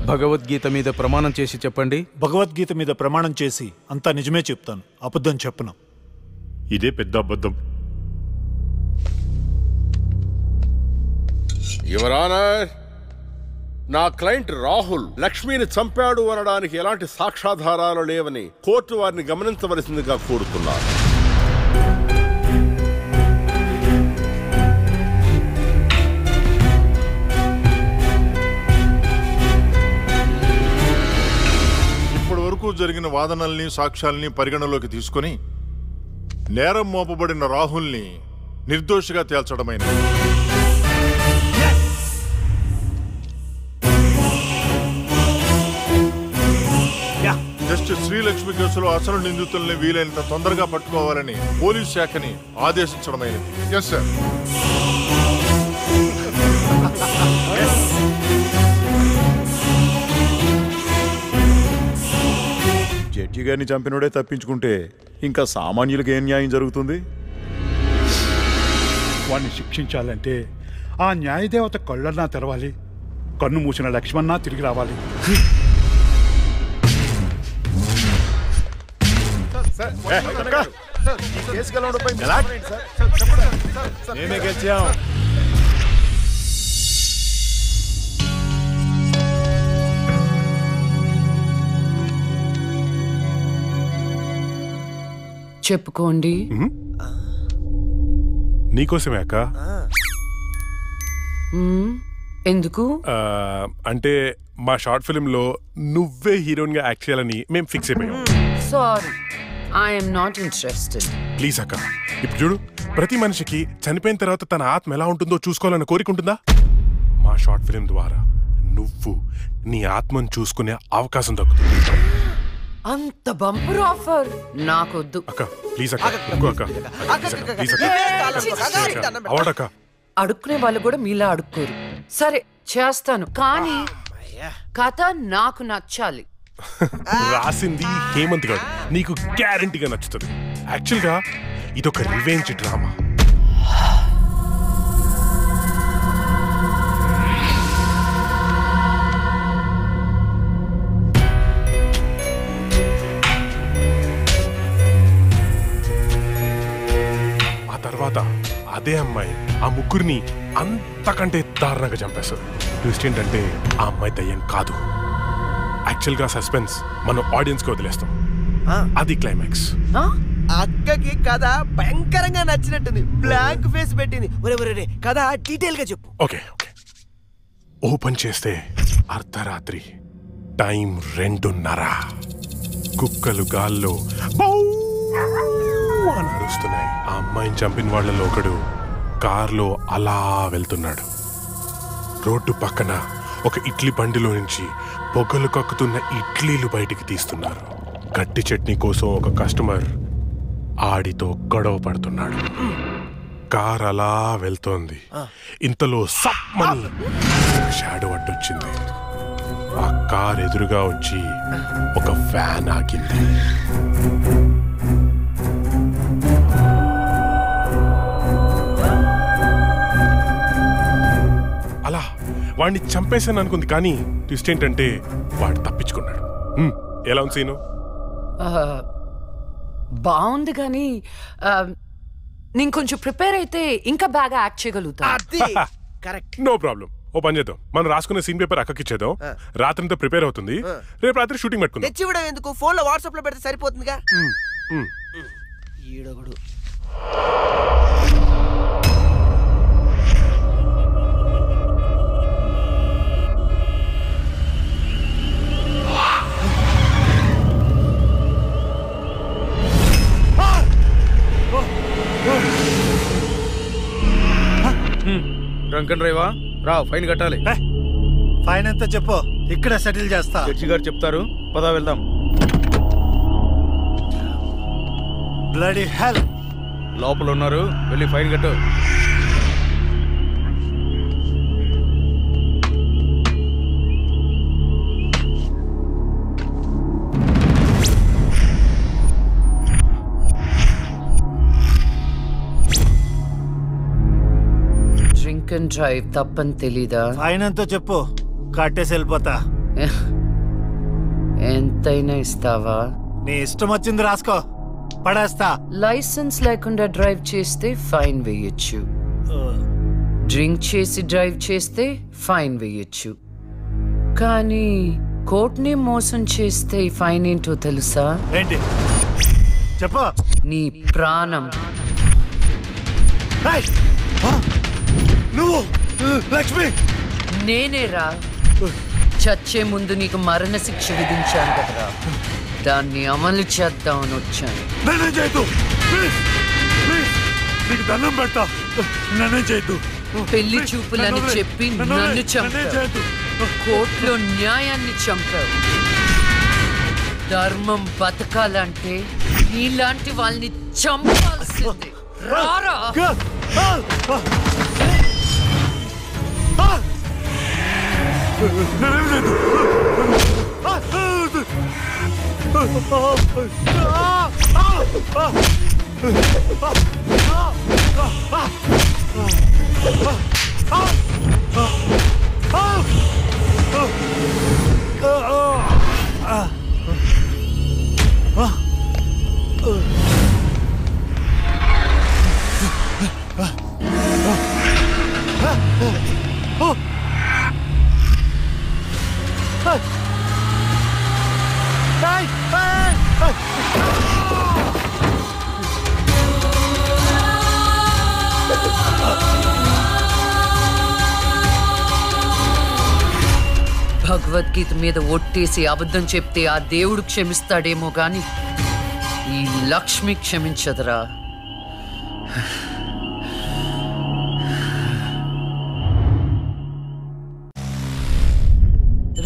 భగవద్గీత మీద ప్రమాణం చేసి చెప్పండి. భగవద్గీత మీద ప్రమాణం చేసి అంతా నిజమే చెప్తాను, అబద్ధం చెప్పను. ఇదే పెద్ద అబద్ధం. యువర్ ఆనర్, నా క్లయింట్ రాహుల్ లక్ష్మిని చంపాడు అనడానికి ఎలాంటి సాక్ష్యాధారాలు లేవని కోర్టు వారిని గమనించవలసిందిగా కోరుతున్నారు. ఇప్పటి వరకు జరిగిన వాదనల్ని సాక్ష్యాల్ని పరిగణలోకి తీసుకుని నేరం మోపబడిన రాహుల్ని నిర్దోషిగా తేల్చడమైనది. జస్టిస్ శ్రీలక్ష్మి కేసులో అసలు నిందితుల్ని వీలైనంత తొందరగా పట్టుకోవాలని పోలీస్ శాఖని ఆదేశించడమైనది. Yes sir. జడ్జి గారిని చంపినోడే తప్పించుకుంటే ఇంకా సామాన్యులకు ఏం న్యాయం జరుగుతుంది? వాడిని శిక్షించాలంటే ఆ న్యాయదేవత కళ్ళన్నా తెరవాలి, కన్ను మూసిన లక్ష్మణ తిరిగి రావాలి. నేనే గెలిచాం. చెప్పుకోండి. నీకోసమే అక్క. ఎందుకు? అంటే మా షార్ట్ ఫిల్మ్ లో నువ్వే హీరోయిన్ గా యాక్ట్ చేయాలని మేము ఫిక్స్ అయిపోయాం. Sorry, I'm not interested. Please అక్క, ఇప్పుడు చూడు, ప్రతి మనిషికి చనిపోయిన తర్వాత తన ఆత్మ ఎలా ఉంటుందో చూసుకోవాలని కోరిక ఉంటుందా? మా షార్ట్ ఫిల్మ్ ద్వారా నువ్వు నీ ఆత్మను చూసుకునే అవకాశం దక్కుతుంది. అంత బంపర్ ఆఫర్ నాకొద్దు. అక్క ప్లీజ్ అక్క, ఇంకో అక్క, ప్లీజ్ అక్క, అవడక్క. అడుక్కునే వాళ్ళు కూడా మీలా అడుక్కోరు. సరే చేస్తాను, కానీ కథ నాకు నచ్చాలి. రాసింది హేమంత్ గారు, నీకు గ్యారంటీగా నచ్చుతుంది. యాక్చువల్ గా ఇదొక రివెంజ్ డ్రామా. ఆ తర్వాత అదే అమ్మాయి ఆ ముగ్గురిని అంతకంటే దారుణంగా చంపేస్తారు. ట్విస్ట్ ఏంటంటే ఆ అమ్మాయి దయ్యం కాదు. యాక్చువల్ గా సస్పెన్స్ మనం ఆడియన్స్ కి వదిలేస్తాం. అది క్లైమాక్స్. అక్కకి కథ భయంకరంగా నచ్చినట్టుంది, బ్లాంక్ ఫేస్ పెట్టింది. ఒరే కథ డీటెయిల్ గా చెప్పు. ఓకే ఓకే, ఓపెన్ చేస్తే అర్ధరాత్రి, టైం 2:30. కుక్కలు గాల్లో అని అరుస్తున్నాయి. ఆ అమ్మాయిని చంపిన వాళ్ళలో ఒకడు కార్లో అలా వెళ్తున్నాడు. రోడ్డు పక్కన ఒక ఇడ్లీ బండిలో నుంచి పొగలు కక్కుతున్న ఇడ్లీలు బయటికి తీస్తున్నారు. గట్టి చట్నీ కోసం ఒక కస్టమర్ ఆడితో గొడవ పడుతున్నాడు. కార్ అలా వెళ్తోంది. ఇంతలో సమ్మని షాడో అడ్డొచ్చింది. ఆ కార్ ఎదురుగా వచ్చి ఒక ఫ్యాన్ ఆగింది. అలా వాడిని చంపేశాను అనుకుంది, కానీ ట్విస్ట్ ఏంటంటే వాడు తప్పించుకున్నాడు. ఎలా ఉంది సీను? బాగుంది, కానీ నేను కొంచెం ప్రిపేర్ అయితే ఇంకా బాగా యాక్ట్ చేయగలుగుతా. No problem. ఓ పని చేద్దాం, మనం రాసుకునే సీన్ పేపర్ అక్కకి ఇచ్చేద్దాం. రాత్రంతా ప్రిపేర్ అవుతుంది, రేపు రాత్రి షూటింగ్ పెట్టుకుందాం. తెచ్చివ్వడం ఎందుకు, ఫోన్ లో వాట్సాప్ లో పెడితే సరిపోతుందిగా. ఈడొకడు. డ్రంకన్ డ్రైవా రా, ఫైన్ కట్టాలి. ఫైన్ ఎంత చెప్పు, ఇక్కడ సెటిల్ చేస్తా. జడ్జి గారు చెప్తారు, పదా వెళ్దాం. బ్లడీ హెల్, లోపల ఉన్నారు, వెళ్ళి ఫైన్ కట్టు. డ్రింక్ అండ్ డ్రైవ్ తప్పని తెలీదా? ఫైన్ ఎంతో చెప్పు, కట్టేసి వెళ్ళిపోతా. ఎంతైనా ఇస్తావా? నీ ఇష్టం వచ్చింది రాసుకో, పడేస్తా. లైసెన్స్ లేకుండా డ్రైవ్ చేస్తే ఫైన్ వేయొచ్చు, డ్రింక్ చేసి డ్రైవ్ చేస్తే ఫైన్ వేయొచ్చు, కానీ కోర్టుని మోసం చేస్తే ఈ ఫైన్ ఏంటో తెలుసా? ఏంటి చెప్పు. నీ ప్రాణం. నువ్వు లక్ష్మి, నేనేరా చచ్చే ముందు నీకు మరణశిక్ష విధించాను కదరా, దాన్ని అమలు చేద్దామని వచ్చాను. నన్నే చేయొద్దు ప్లీజ్, ప్లీజ్ నీకు దండం పెడతా, నన్నే చేయొద్దు. పెళ్లి చూపులని చెప్పి నన్ను చంపావు, కోర్టులో న్యాయాన్ని చంపావు. ధర్మం బతకాలంటే నీలాంటి వాళ్ళని చంపాల్సిందే. రారా భగవద్గీత మీద ఒట్టేసి అబద్ధం చెప్తే ఆ దేవుడు క్షమిస్తాడేమో గాని ఈ లక్ష్మి క్షమించదురా.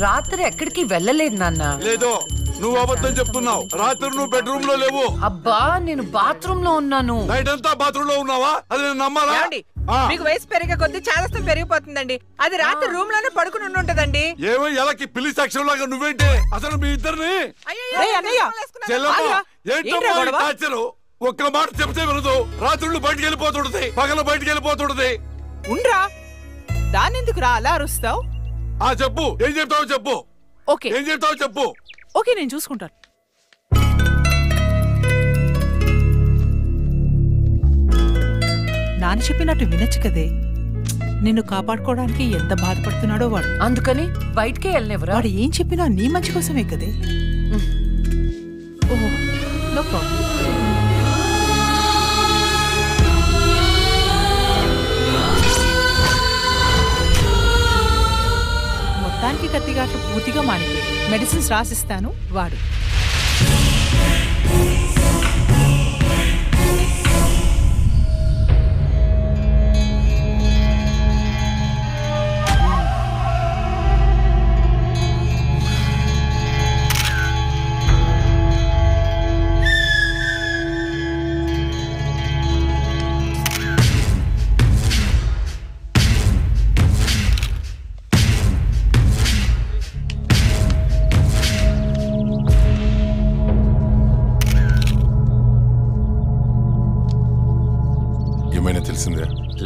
రాత్రి ఎక్కడికి వెళ్ళలేదు నాన్న. లేదో, నువ్వు అబద్ధం చెప్తున్నావు. రాత్రి నువ్వు బెడ్రూమ్ లో లేవు. అబ్బా, నేను బాత్రూమ్ లో ఉన్నాను. నైట్ అంతా బాత్రూమ్ లో ఉన్నావా? అది నేను నమ్మాలా? మీకు వయసు పెరిగే కొద్ది చాదస్తం పెరిగిపోతుందండి. అది రాత్రి రూమ్ లోనే పడుకుని ఉంటదండి. ఏమో ఎలాకి పిల్లి సాక్ష్యం లాగా నువ్వేంటి అసలు మీ ఇద్దరిని? ఒక్క మాట చెప్తే వినదు. రాత్రులు బయటికి వెళ్ళిపోతుంటది, పగలు బయటికి వెళ్ళిపోతుంటది. ఉండ్రా, దాని ఎందుకు రా అలా అరుస్తావు? చెప్పు, ఏం చెప్తావు చెప్పు. ఓకే, ఏం చెప్తావు చెప్పు. ఓకే, నేను చూసుకుంటాను. నాన్న చెప్పినట్టు వినొచ్చు కదే. నిన్ను కాపాడుకోవడానికి ఎంత బాధపడుతున్నాడో వాడు. అందుకని బయటికే వెళ్ళనివ్వరా? వాడు ఏం చెప్పినా నీ మంచి కోసమే కదే. ఓహో, నో ప్రాబ్లం. మొత్తానికి కత్తిగాట్లు పూర్తిగా మానిపోయి మెడిసిన్స్ రాసిస్తాను, వాడు.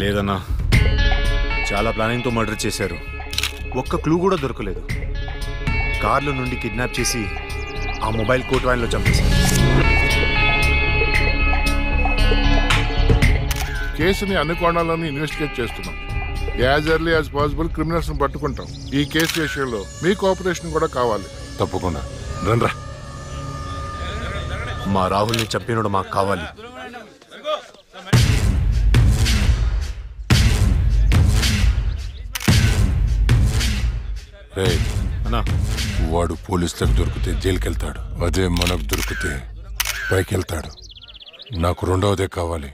లేదన్నా, చాలా ప్లానింగ్తో మర్డర్ చేశారు. ఒక్క క్లూ కూడా దొరకలేదు. కార్లో నుండి కిడ్నాప్ చేసి ఆ మొబైల్ కోట్ వ్యాన్లో చంపేశారు. కేసుని అన్ని కోణాలను ఇన్వెస్టిగేట్ చేస్తున్నాం. As early as possible criminals ని పట్టుకుంటాం. ఈ కేసు విషయంలో మీ కోఆపరేషన్ కూడా కావాలి. తప్పకుండా రండ్రా. మా రాహుల్ని చంపినోడు మాకు కావాలి. అన్నా, వాడు పోలీసులకు దొరికితే జైలుకి వెళ్తాడు. అదే మనకు దొరికితే పైకి వెళ్తాడు. నాకు రెండవదే కావాలి.